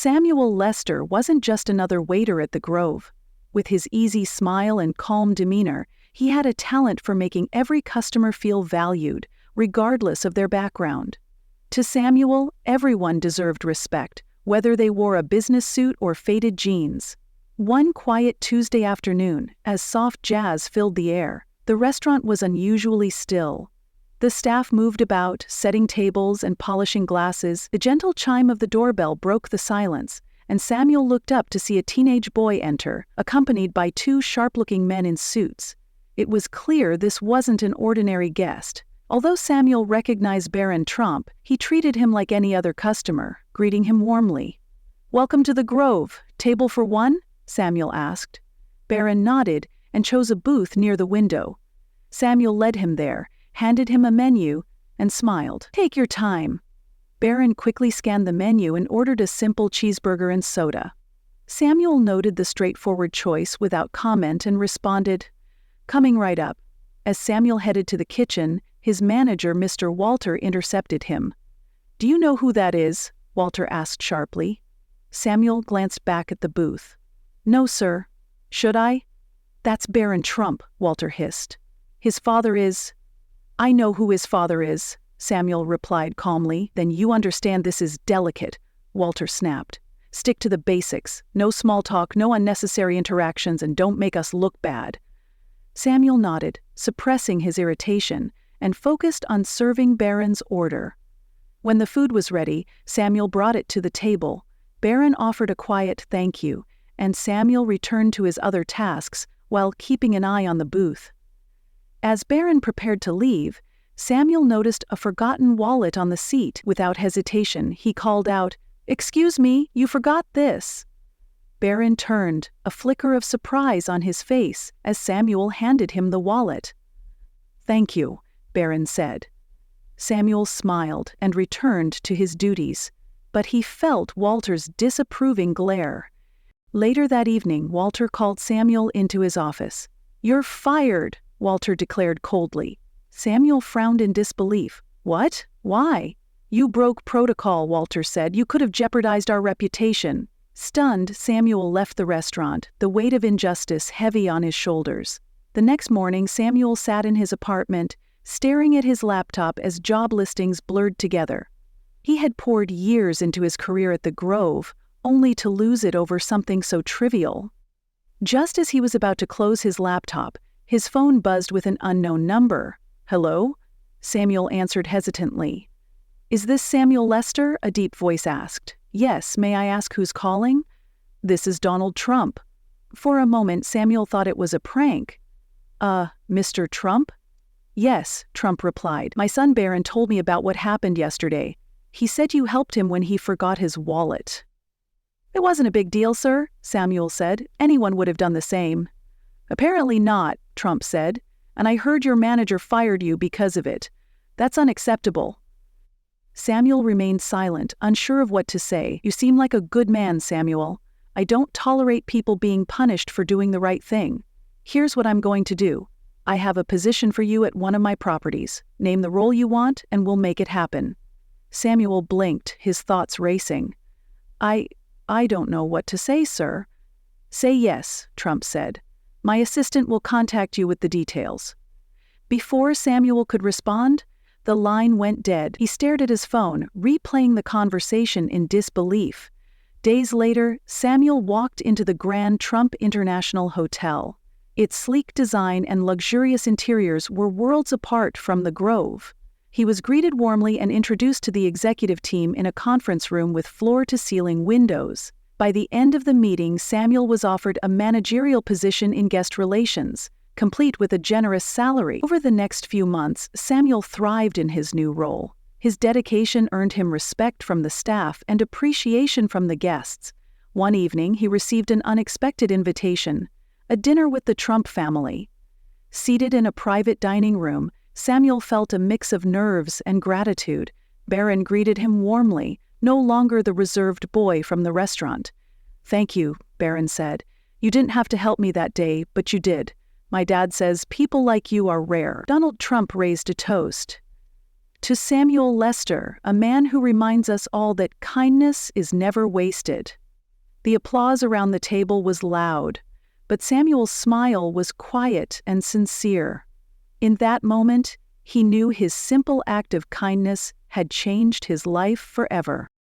Samuel Lester wasn't just another waiter at the Grove. With his easy smile and calm demeanor, he had a talent for making every customer feel valued, regardless of their background. To Samuel, everyone deserved respect, whether they wore a business suit or faded jeans. One quiet Tuesday afternoon, as soft jazz filled the air, the restaurant was unusually still. The staff moved about, setting tables and polishing glasses. The gentle chime of the doorbell broke the silence, and Samuel looked up to see a teenage boy enter, accompanied by two sharp-looking men in suits. It was clear this wasn't an ordinary guest. Although Samuel recognized Barron Trump, he treated him like any other customer, greeting him warmly. "Welcome to the Grove. Table for one?" Samuel asked. Barron nodded and chose a booth near the window. Samuel led him there, handed him a menu, and smiled. "Take your time." Barron quickly scanned the menu and ordered a simple cheeseburger and soda. Samuel noted the straightforward choice without comment and responded, "Coming right up." As Samuel headed to the kitchen, his manager, Mr. Walter, intercepted him. "Do you know who that is?" Walter asked sharply. Samuel glanced back at the booth. "No, sir." "Should I?" "That's Barron Trump," Walter hissed. "His father is—" "I know who his father is," Samuel replied calmly. "Then you understand this is delicate," Walter snapped. "Stick to the basics. No small talk, no unnecessary interactions, and don't make us look bad." Samuel nodded, suppressing his irritation, and focused on serving Barron's order. When the food was ready, Samuel brought it to the table. Barron offered a quiet thank you, and Samuel returned to his other tasks while keeping an eye on the booth. As Barron prepared to leave, Samuel noticed a forgotten wallet on the seat. Without hesitation, he called out, "Excuse me, you forgot this." Barron turned, a flicker of surprise on his face as Samuel handed him the wallet. "Thank you," Barron said. Samuel smiled and returned to his duties, but he felt Walter's disapproving glare. Later that evening, Walter called Samuel into his office. "You're fired," Walter declared coldly. Samuel frowned in disbelief. "What? Why?" "You broke protocol," Walter said. "You could have jeopardized our reputation." Stunned, Samuel left the restaurant, the weight of injustice heavy on his shoulders. The next morning, Samuel sat in his apartment, staring at his laptop as job listings blurred together. He had poured years into his career at the Grove, only to lose it over something so trivial. Just as he was about to close his laptop, his phone buzzed with an unknown number. "Hello?" Samuel answered hesitantly. "Is this Samuel Lester?" a deep voice asked. "Yes, may I ask who's calling?" "This is Donald Trump." For a moment, Samuel thought it was a prank. Mr. Trump?" "Yes," Trump replied. "My son Barron told me about what happened yesterday. He said you helped him when he forgot his wallet." "It wasn't a big deal, sir," Samuel said. "Anyone would have done the same." "Apparently not," Trump said. "And I heard your manager fired you because of it. That's unacceptable." Samuel remained silent, unsure of what to say. "You seem like a good man, Samuel. I don't tolerate people being punished for doing the right thing. Here's what I'm going to do. I have a position for you at one of my properties. Name the role you want, and we'll make it happen." Samuel blinked, his thoughts racing. I don't know what to say, sir." "Say yes," Trump said. "My assistant will contact you with the details." Before Samuel could respond, the line went dead. He stared at his phone, replaying the conversation in disbelief. Days later, Samuel walked into the Grand Trump International Hotel. Its sleek design and luxurious interiors were worlds apart from the Grove. He was greeted warmly and introduced to the executive team in a conference room with floor-to-ceiling windows. By the end of the meeting, Samuel was offered a managerial position in guest relations, complete with a generous salary. Over the next few months, Samuel thrived in his new role. His dedication earned him respect from the staff and appreciation from the guests. One evening, he received an unexpected invitation, a dinner with the Trump family. Seated in a private dining room, Samuel felt a mix of nerves and gratitude. Barron greeted him warmly, no longer the reserved boy from the restaurant. "Thank you," Barron said. "You didn't have to help me that day, but you did. My dad says people like you are rare." Donald Trump raised a toast. To Samuel Lester, a man who reminds us all that kindness is never wasted. The applause around the table was loud, but Samuel's smile was quiet and sincere. In that moment, he knew his simple act of kindness had changed his life forever.